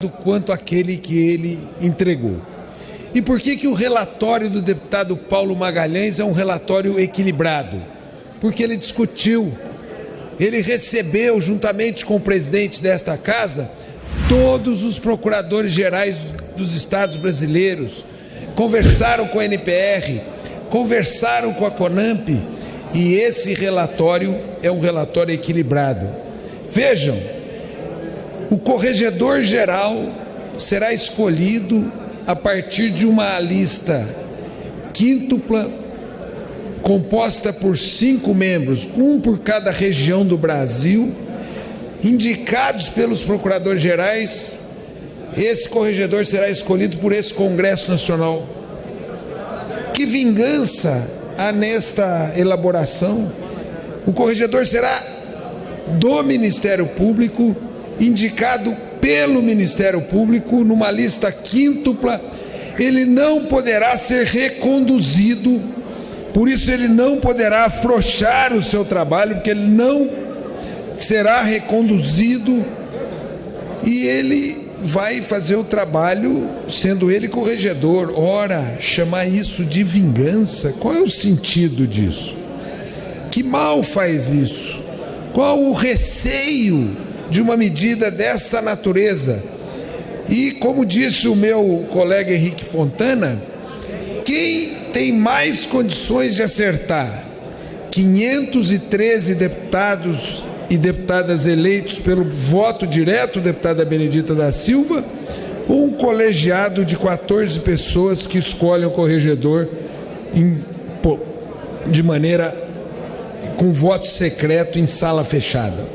quanto aquele que ele entregou. E por que o relatório do deputado Paulo Magalhães é um relatório equilibrado? Porque ele discutiu, ele recebeu, juntamente com o presidente desta casa, todos os procuradores gerais dos estados brasileiros, conversaram com a NPR, conversaram com a CONAMP, e esse relatório é um relatório equilibrado. Vejam, o corregedor-geral será escolhido a partir de uma lista quíntupla, composta por 5 membros, um por cada região do Brasil, indicados pelos procuradores gerais. Esse corregedor será escolhido por esse Congresso Nacional. Que vingança há nesta elaboração? O corregedor será do Ministério Público, indicado pelo Ministério Público, numa lista quíntupla. Ele não poderá ser reconduzido, por isso ele não poderá afrouxar o seu trabalho, porque ele não será reconduzido e ele vai fazer o trabalho sendo ele corregedor. Ora, chamar isso de vingança, qual é o sentido disso? Que mal faz isso? Qual o receio de uma medida dessa natureza? E como disse o meu colega Henrique Fontana, quem tem mais condições de acertar 513 deputados e deputadas eleitos pelo voto direto, deputada Benedita da Silva, ou um colegiado de 14 pessoas que escolhem o corregedor de maneira com voto secreto em sala fechada?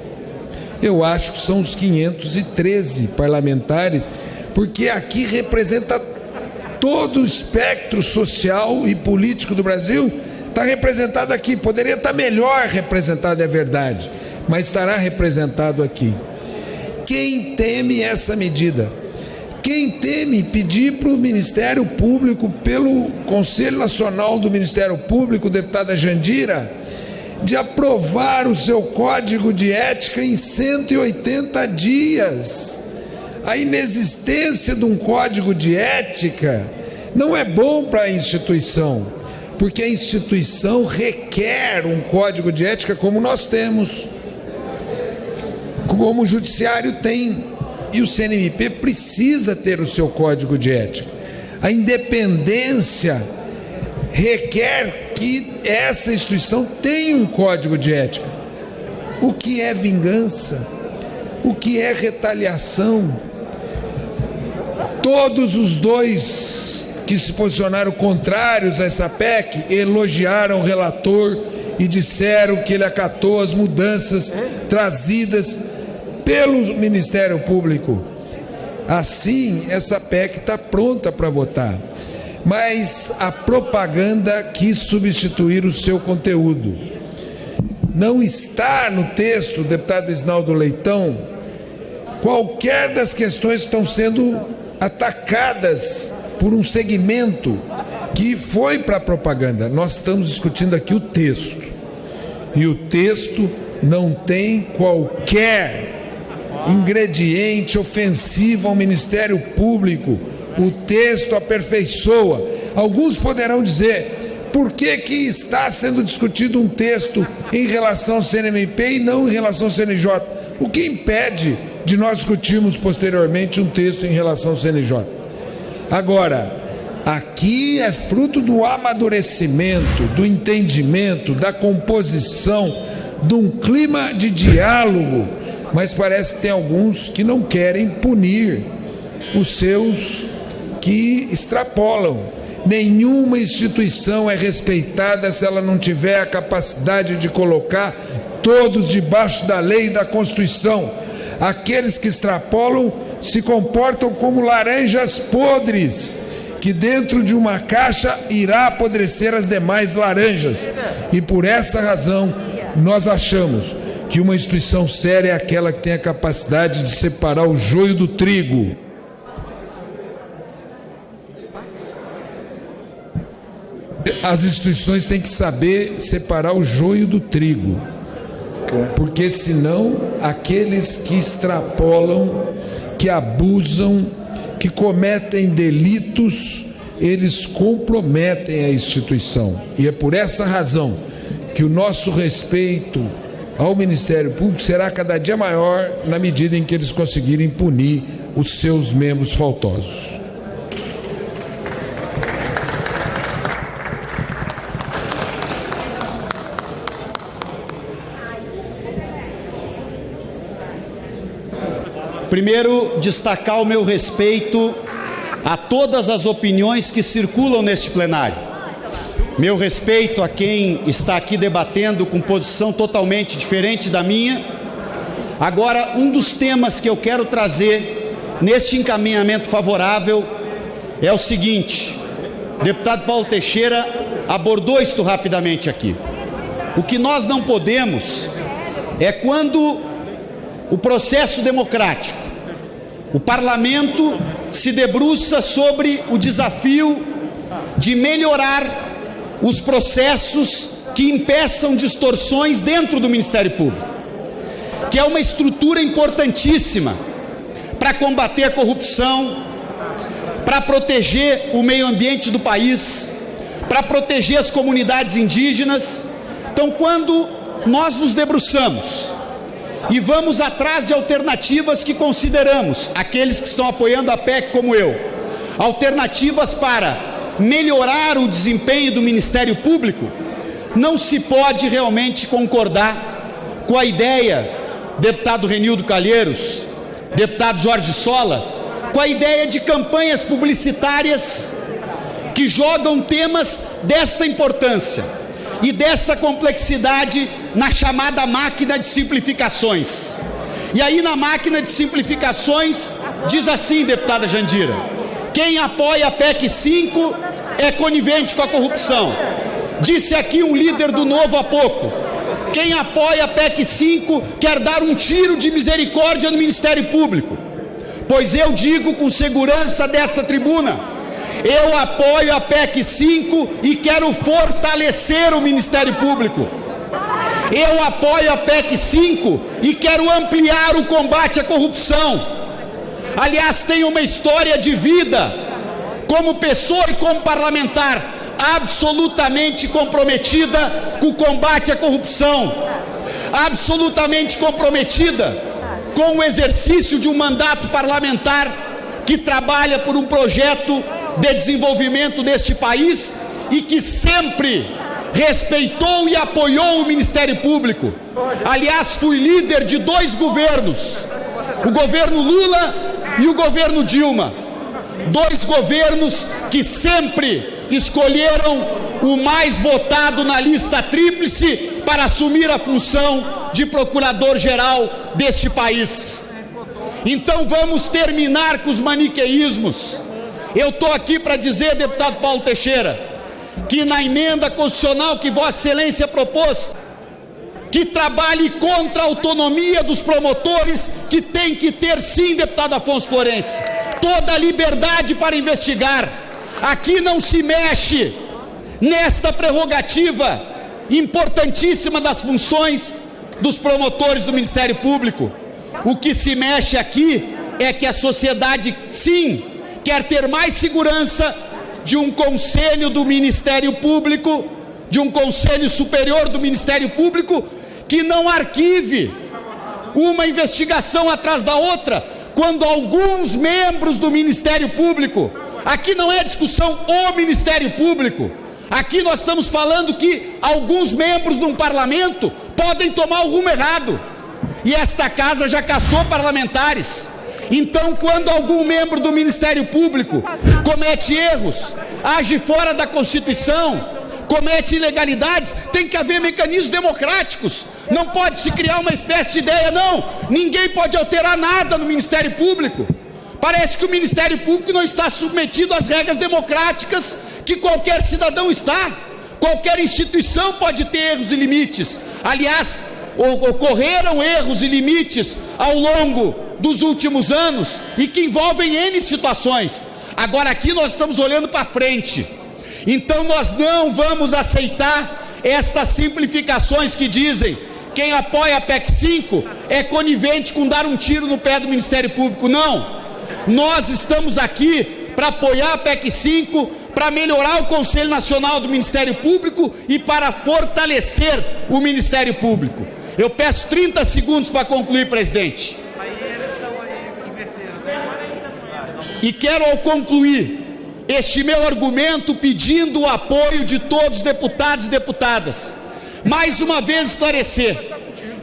Eu acho que são os 513 parlamentares, porque aqui representa todo o espectro social e político do Brasil. Está representado aqui, poderia estar melhor representado, é verdade, mas estará representado aqui. Quem teme essa medida? Quem teme pedir para o Ministério Público, pelo Conselho Nacional do Ministério Público, deputada Jandira, de aprovar o seu código de ética em 180 dias. A inexistência de um código de ética não é bom para a instituição, porque a instituição requer um código de ética como nós temos, como o Judiciário tem, e o CNMP precisa ter o seu código de ética. A independência requer que essa instituição tenha um código de ética. O que é vingança? O que é retaliação? Todos os dois que se posicionaram contrários a essa PEC elogiaram o relator e disseram que ele acatou as mudanças trazidas pelo Ministério Público. Assim, essa PEC está pronta para votar. Mas a propaganda quis substituir o seu conteúdo. Não está no texto, deputado Isnaldo Leitão, qualquer das questões que estão sendo atacadas por um segmento que foi para a propaganda. Nós estamos discutindo aqui o texto. E o texto não tem qualquer ingrediente ofensivo ao Ministério Público. O texto aperfeiçoa. Alguns poderão dizer, por que está sendo discutido um texto em relação ao CNMP e não em relação ao CNJ? O que impede de nós discutirmos posteriormente um texto em relação ao CNJ? Agora, aqui é fruto do amadurecimento, do entendimento, da composição, de um clima de diálogo, mas parece que tem alguns que não querem punir os seus que extrapolam. Nenhuma instituição é respeitada se ela não tiver a capacidade de colocar todos debaixo da lei e da Constituição. Aqueles que extrapolam se comportam como laranjas podres, que dentro de uma caixa irá apodrecer as demais laranjas. E por essa razão nós achamos que uma instituição séria é aquela que tem a capacidade de separar o joio do trigo. As instituições têm que saber separar o joio do trigo, porque senão aqueles que extrapolam que abusam, que cometem delitos, eles comprometem a instituição. E é por essa razão que o nosso respeito ao Ministério Público será cada dia maior na medida em que eles conseguirem punir os seus membros faltosos. Primeiro, destacar o meu respeito a todas as opiniões que circulam neste plenário. Meu respeito a quem está aqui debatendo com posição totalmente diferente da minha. Agora, um dos temas que eu quero trazer neste encaminhamento favorável é o seguinte: o deputado Paulo Teixeira abordou isto rapidamente aqui. O que nós não podemos é quando o processo democrático, o parlamento se debruça sobre o desafio de melhorar os processos que impeçam distorções dentro do Ministério Público, que é uma estrutura importantíssima para combater a corrupção, para proteger o meio ambiente do país, para proteger as comunidades indígenas. Então, quando nós nos debruçamos e vamos atrás de alternativas que consideramos, aqueles que estão apoiando a PEC como eu, alternativas para melhorar o desempenho do Ministério Público, não se pode realmente concordar com a ideia, deputado Renildo Calheiros, deputado Jorge Sola, com a ideia de campanhas publicitárias que jogam temas desta importância e desta complexidade na chamada máquina de simplificações. E aí, na máquina de simplificações, diz assim, deputada Jandira: quem apoia a PEC 5 é conivente com a corrupção. Disse aqui um líder do Novo há pouco: quem apoia a PEC 5 quer dar um tiro de misericórdia no Ministério Público. Pois eu digo com segurança desta tribuna: eu apoio a PEC 5 e quero fortalecer o Ministério Público. Eu apoio a PEC 5 e quero ampliar o combate à corrupção. Aliás, tenho uma história de vida como pessoa e como parlamentar absolutamente comprometida com o combate à corrupção, absolutamente comprometida com o exercício de um mandato parlamentar que trabalha por um projeto de desenvolvimento deste país e que sempre respeitou e apoiou o Ministério Público. Aliás, fui líder de 2 governos, o governo Lula e o governo Dilma, 2 governos que sempre escolheram o mais votado na lista tríplice para assumir a função de procurador-geral deste país. Então vamos terminar com os maniqueísmos. Eu estou aqui para dizer, deputado Paulo Teixeira, que na emenda constitucional que Vossa Excelência propôs, que trabalhe contra a autonomia dos promotores, que tem que ter sim, deputado Afonso Florencio, toda a liberdade para investigar. Aqui não se mexe nesta prerrogativa importantíssima das funções dos promotores do Ministério Público. O que se mexe aqui é que a sociedade, sim, quer ter mais segurança de um conselho do Ministério Público, de um conselho superior do Ministério Público, que não arquive uma investigação atrás da outra, quando alguns membros do Ministério Público, aqui não é discussão o Ministério Público, aqui nós estamos falando que alguns membros de um parlamento podem tomar o rumo errado, e esta casa já caçou parlamentares. Então, quando algum membro do Ministério Público comete erros, age fora da Constituição, comete ilegalidades, tem que haver mecanismos democráticos. Não pode se criar uma espécie de ideia, não, ninguém pode alterar nada no Ministério Público. Parece que o Ministério Público não está submetido às regras democráticas que qualquer cidadão está. Qualquer instituição pode ter erros e limites. Aliás, ocorreram erros e limites ao longo dos últimos anos e que envolvem N situações. Agora aqui nós estamos olhando para frente. Então nós não vamos aceitar estas simplificações que dizem quem apoia a PEC 5 é conivente com dar um tiro no pé do Ministério Público. Não. Nós estamos aqui para apoiar a PEC 5, para melhorar o Conselho Nacional do Ministério Público e para fortalecer o Ministério Público. Eu peço 30 segundos para concluir, presidente. E quero, ao concluir este meu argumento, pedindo o apoio de todos os deputados e deputadas, mais uma vez esclarecer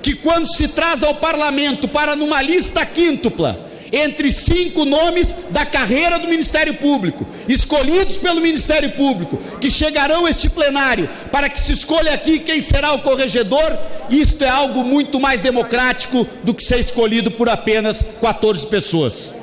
que quando se traz ao parlamento para numa lista quíntupla entre 5 nomes da carreira do Ministério Público, escolhidos pelo Ministério Público, que chegarão a este plenário para que se escolha aqui quem será o corregedor, isto é algo muito mais democrático do que ser escolhido por apenas 14 pessoas.